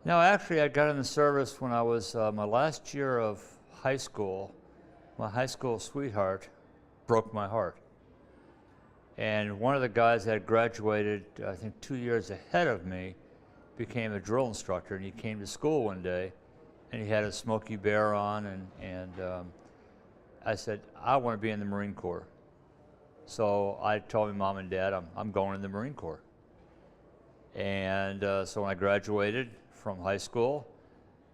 No, actually, I got in the service when I was my last year of high school. My high school sweetheart broke my heart. And one of the guys that had graduated, I think 2 years ahead of me, became a drill instructor. And he came to school one day, and he had a Smokey Bear on, and I said, I want to be in the Marine Corps. So I told my mom and dad, I'm going in the Marine Corps. And so when I graduated from high school,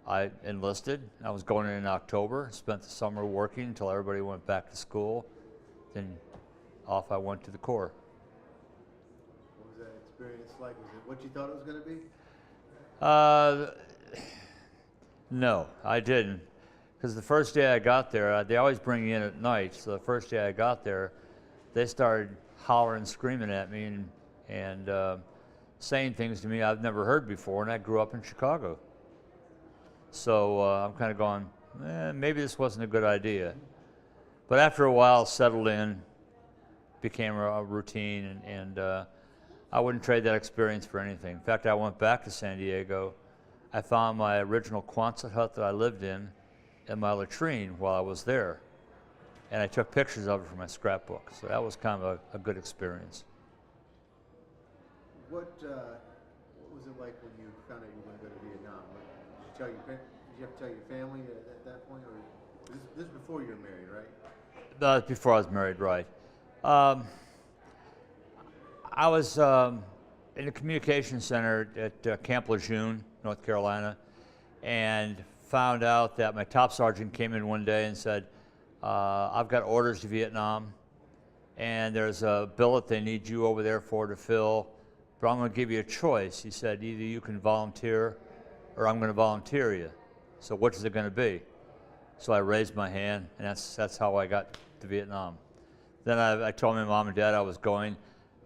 I enlisted. I was going in October, spent the summer working until everybody went back to school. Then off I went to the Corps. What was that experience like? Was it what you thought it was going to be? No, I didn't. Because the first day I got there, they always bring you in at night. So the first day I got there, they started hollering, screaming at me, and saying things to me I've never heard before, and I grew up in Chicago. So I'm kind of going, maybe this wasn't a good idea. But after a while, settled in, became a routine, and I wouldn't trade that experience for anything. In fact, I went back to San Diego. I found my original Quonset hut that I lived in my latrine while I was there. And I took pictures of it for my scrapbook. So that was kind of a good experience. What was it like when you found out you were going to go to Vietnam? Did you have to tell your family at that point? Or this is before you were married, right? That was before I was married, right. I was in a communication center at Camp Lejeune, North Carolina, and found out that my top sergeant came in one day and said, I've got orders to Vietnam, and there's a billet they need you over there to fill, but I'm going to give you a choice. He said, either you can volunteer or I'm going to volunteer you. So which is it going to be? So I raised my hand, and that's how I got to Vietnam. Then I told my mom and dad I was going.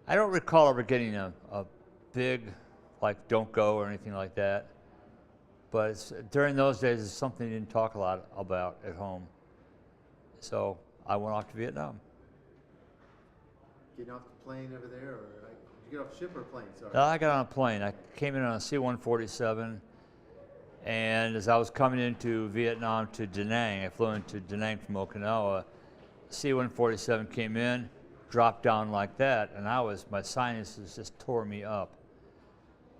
I don't recall ever getting a big, like, don't go or anything like that. But during those days, it's something you didn't talk a lot about at home. So I went off to Vietnam. Getting off the plane over there, or did you get off ship or plane? Sorry. I got on a plane. I came in on a C-147, and as I was coming into Vietnam to Da Nang, I flew into Da Nang from Okinawa. C-147 came in, dropped down like that, and my sinuses just tore me up.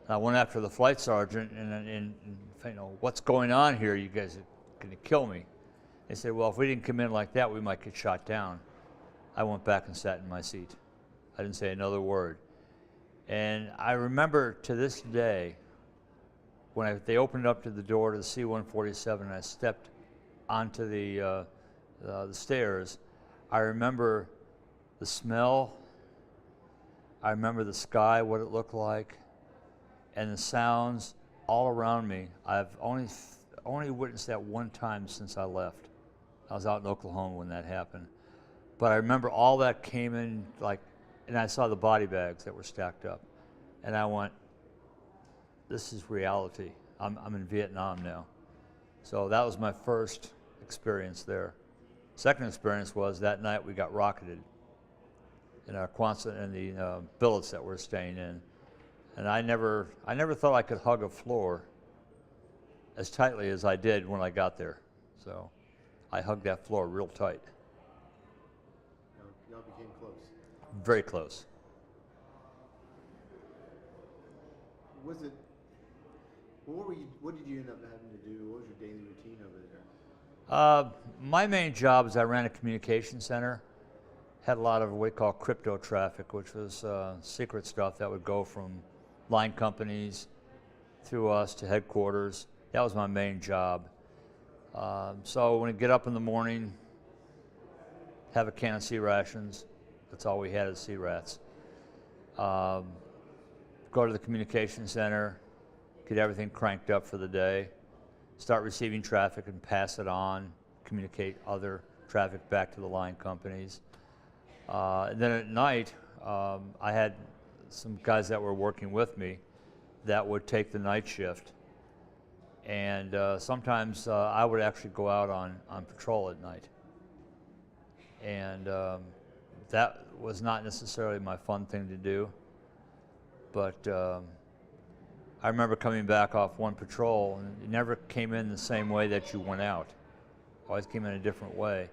I went after the flight sergeant, and you know, what's going on here? You guys are going to kill me. They said, well, if we didn't come in like that, we might get shot down. I went back and sat in my seat. I didn't say another word. And I remember to this day, when they opened up to the door to the C-147 and I stepped onto the stairs, I remember the smell, I remember the sky, what it looked like, and the sounds all around me. I've only witnessed that one time since I left. I was out in Oklahoma when that happened. But I remember all that came in, and I saw the body bags that were stacked up. And I went, this is reality. I'm in Vietnam now. So that was my first experience there. Second experience was that night we got rocketed in our Quonset and the billets that we're staying in. And I never thought I could hug a floor as tightly as I did when I got there. So I hugged that floor real tight. Y'all became close. Very close. What did you end up having to do? What was your daily routine over there? My main job is I ran a communication center. Had a lot of what we call crypto traffic, which was secret stuff that would go from line companies through us to headquarters. That was my main job. So when we get up in the morning, have a can of sea rations. That's all we had is sea rats. Go to the communication center, get everything cranked up for the day, start receiving traffic and pass it on, communicate other traffic back to the line companies. And then at night, I had some guys that were working with me that would take the night shift. And sometimes I would actually go out on patrol at night. And that was not necessarily my fun thing to do, but I remember coming back off one patrol, and it never came in the same way that you went out. Always came in a different way.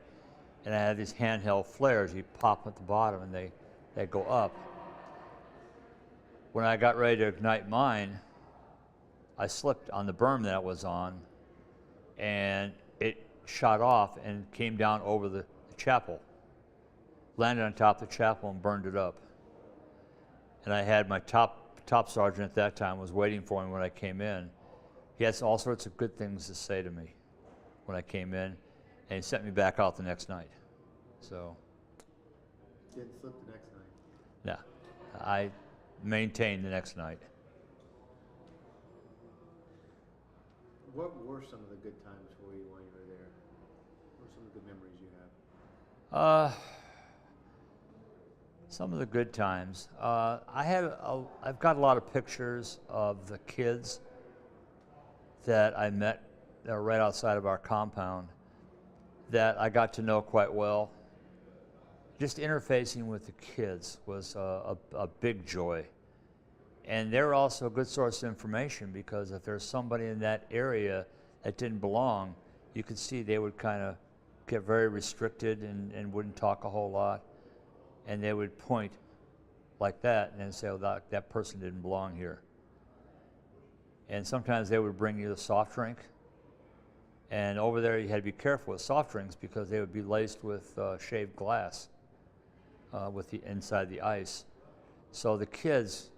And I had these handheld flares. You pop at the bottom, and they go up. When I got ready to ignite mine, I slipped on the berm that I was on, and it shot off and came down over the chapel, landed on top of the chapel and burned it up. And I had my top sergeant at that time was waiting for me when I came in. He had all sorts of good things to say to me when I came in, and he sent me back out the next night. So. Didn't slip the next night? No, I maintained the next night. What were some of the good times for you when you were there? What were some of the good memories you have? Some of the good times. I've got a lot of pictures of the kids that I met that were right outside of our compound that I got to know quite well. Just interfacing with the kids was a big joy. And they're also a good source of information, because if there's somebody in that area that didn't belong, you could see they would kind of get very restricted and wouldn't talk a whole lot. And they would point like that and then say, oh, that person didn't belong here. And sometimes they would bring you a soft drink. And over there you had to be careful with soft drinks, because they would be laced with shaved glass with the inside the ice. So the kids,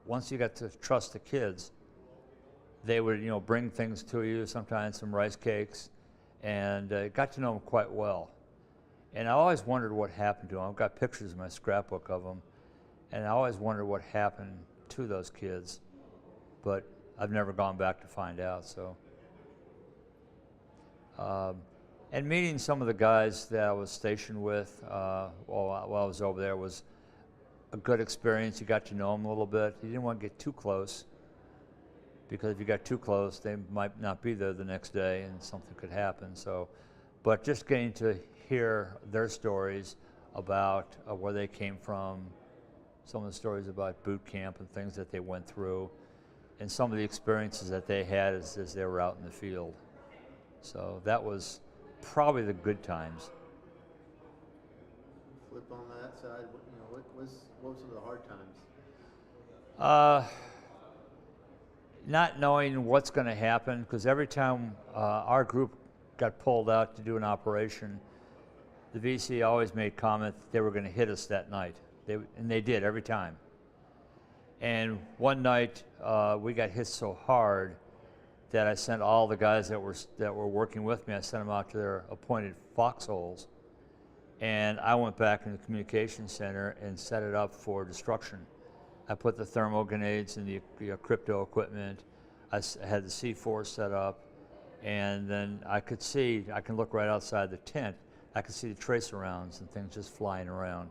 once you got to trust the kids, they would bring things to you, sometimes some rice cakes, and got to know them quite well. And I always wondered what happened to them. I've got pictures in my scrapbook of them, and I always wondered what happened to those kids, but I've never gone back to find out. So, and meeting some of the guys that I was stationed with while I was over there was a good experience. You got to know them a little bit. You didn't want to get too close, because if you got too close, they might not be there the next day, and something could happen. So, but just getting to hear their stories about where they came from, some of the stories about boot camp and things that they went through, and some of the experiences that they had as they were out in the field. So that was probably the good times. Flip on that side, what were some of the hard times? Not knowing what's going to happen, because every time our group got pulled out to do an operation, the VC always made comment that they were going to hit us that night, and they did every time. And one night we got hit so hard that I sent all the guys that were working with me, I sent them out to their appointed foxholes, and I went back in the communications center and set it up for destruction. I put the thermal grenades and the crypto equipment. I had the C4 set up, and then I can look right outside the tent. I could see the tracer rounds and things just flying around.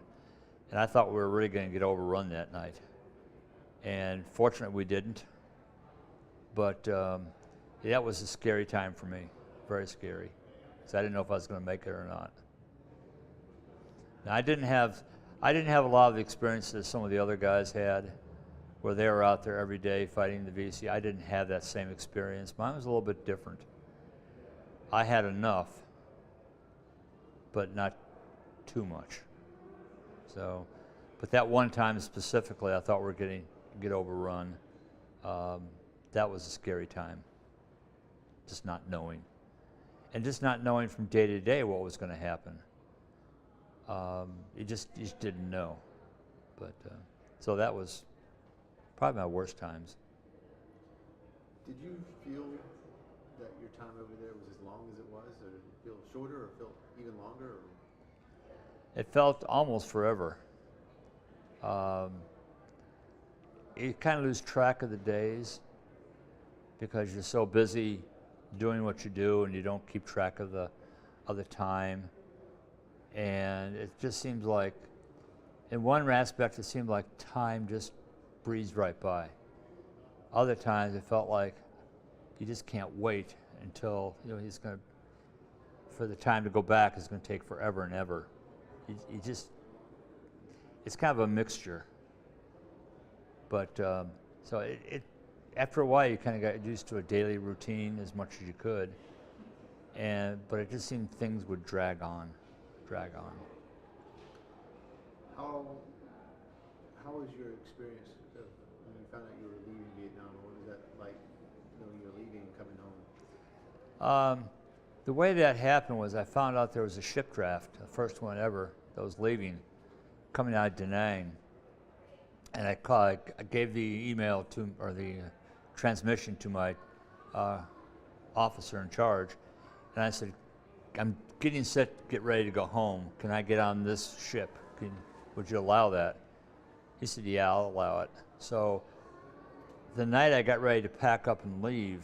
And I thought we were really going to get overrun that night. And fortunately we didn't. But that was a scary time for me, very scary. So I didn't know if I was going to make it or not. Now, I didn't have a lot of the experiences that some of the other guys had, where they were out there every day fighting the VC. I didn't have that same experience. Mine was a little bit different. I had enough, but not too much. So, but that one time specifically, I thought we were get overrun. That was a scary time. Just not knowing, and just not knowing from day to day what was going to happen. You just didn't know. But so that was probably my worst times. Did you feel that your time over there was as long as it was, or did it feel shorter, or feel even longer? Or? It felt almost forever. You kind of lose track of the days because you're so busy doing what you do, and you don't keep track of the time. And it just seems like, in one aspect, it seemed like time just breezed right by. Other times, it felt like you just can't wait until for the time to go back is going to take forever and ever. It's kind of a mixture. But so after a while, you kind of got used to a daily routine as much as you could, but it just seemed things would drag on. How how was your experience when you found out you were leaving Vietnam? What was that like, knowing you were leaving and coming home? The way that happened was I found out there was a ship draft, the first one ever, that was leaving, coming out of Da Nang. And I gave the email to, or the transmission to my officer in charge, and I said, I'm getting set to get ready to go home. Can I get on this ship? Would you allow that? He said, yeah, I'll allow it. So the night I got ready to pack up and leave,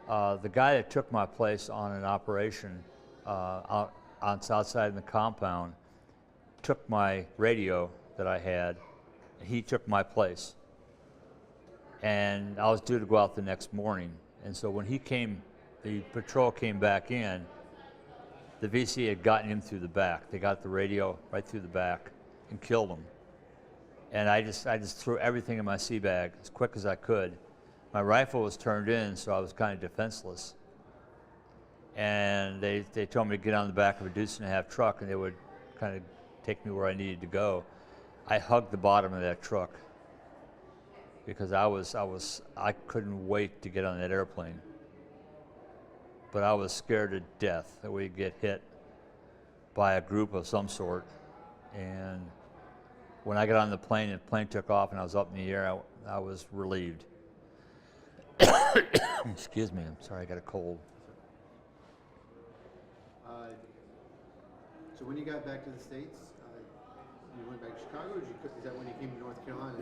the guy that took my place on an operation outside in the compound took my radio that I had, and he took my place. And I was due to go out the next morning. And so when he came, the patrol came back in, the VC had gotten him through the back. They got the radio right through the back and killed him. And I just threw everything in my sea bag as quick as I could. My rifle was turned in, so I was kind of defenseless. And they told me to get on the back of a deuce-and-a-half truck, and they would kind of take me where I needed to go. I hugged the bottom of that truck because I couldn't wait to get on that airplane. But I was scared to death that we'd get hit by a group of some sort. And when I got on the plane and the plane took off and I was up in the air, I was relieved. Excuse me, I'm sorry, I got a cold. So when you got back to the States, you went back to Chicago, or is that when you came to North Carolina?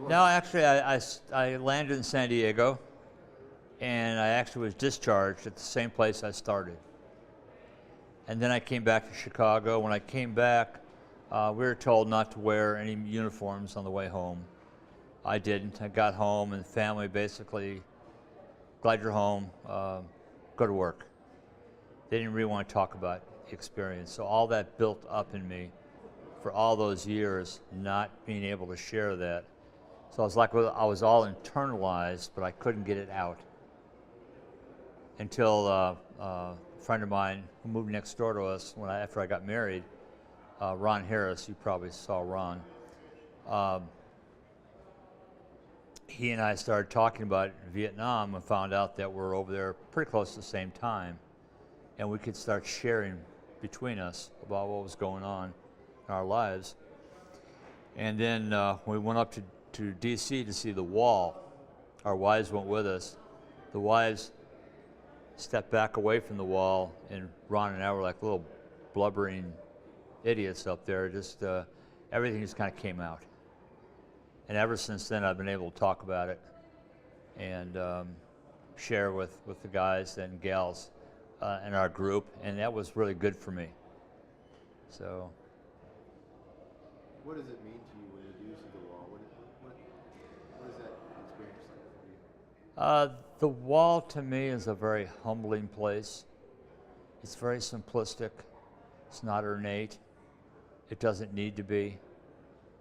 No, actually, I landed in San Diego, and I actually was discharged at the same place I started. And then I came back to Chicago. When I came back, we were told not to wear any uniforms on the way home. I didn't. I got home, and the family basically, glad you're home, go to work. They didn't really want to talk about the experience. So all that built up in me for all those years, not being able to share that. So I was like, well, I was all internalized, but I couldn't get it out until a friend of mine who moved next door to us after I got married, Ron Harris, you probably saw Ron. He and I started talking about Vietnam and found out that we're over there pretty close to the same time, and we could start sharing between us about what was going on in our lives. And then we went up to D.C. to see the wall. Our wives went with us. The wives stepped back away from the wall, and Ron and I were like little blubbering idiots up there. Just everything just kind of came out. And ever since then, I've been able to talk about it and share with the guys and gals in our group, and that was really good for me. So. What does it mean to you when you do see the wall? What is that experience like for you? The wall to me is a very humbling place. It's very simplistic. It's not ornate. It doesn't need to be.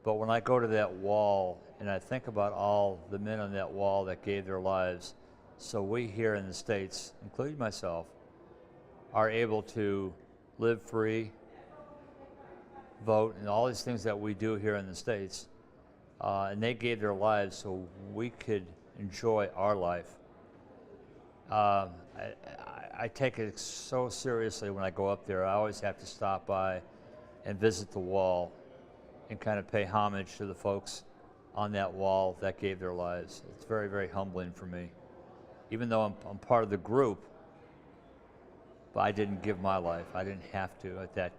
But when I go to that wall and I think about all the men on that wall that gave their lives, so we here in the States, including myself, are able to live free, vote, and all these things that we do here in the States, and they gave their lives so we could enjoy our life. I take it so seriously when I go up there. I always have to stop by and visit the wall and kind of pay homage to the folks on that wall that gave their lives. It's very, very humbling for me. Even though I'm part of the group, but I didn't give my life. I didn't have to at that,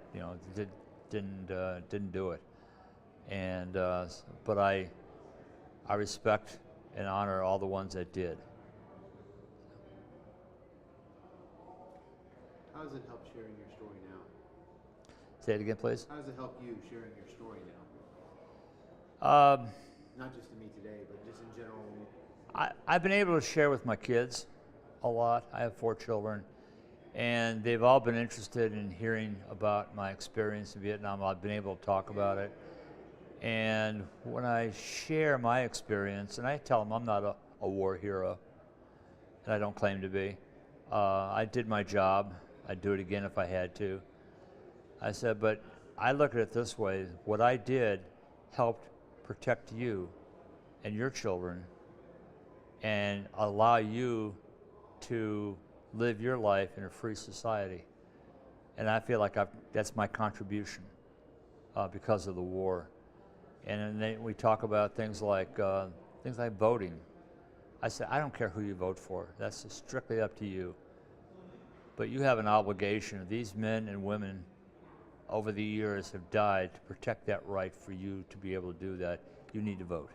didn't do it. And but I respect and honor all the ones that did. How does it help sharing your story now? Say it again, please. How does it help you sharing your story now? Not just to me today, but just in general. I've been able to share with my kids a lot. I have 4 children, and they've all been interested in hearing about my experience in Vietnam. I've been able to talk about it. And when I share my experience, and I tell them I'm not a war hero, and I don't claim to be. I did my job. I'd do it again if I had to. I said, but I look at it this way: what I did helped protect you and your children, and allow you to live your life in a free society. And I feel like that's my contribution because of the war. And then we talk about things like voting. I said, I don't care who you vote for. That's strictly up to you. But you have an obligation. These men and women over the years have died to protect that right for you to be able to do that. You need to vote.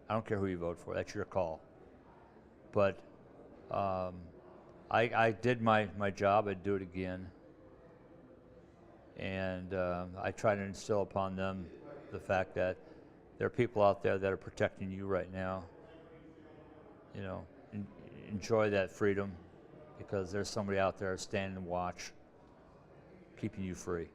I don't care who you vote for. That's your call. But I did my job. I'd do it again. And I try to instill upon them the fact that there are people out there that are protecting you right now. You know, enjoy that freedom, because there's somebody out there standing watch, keeping you free.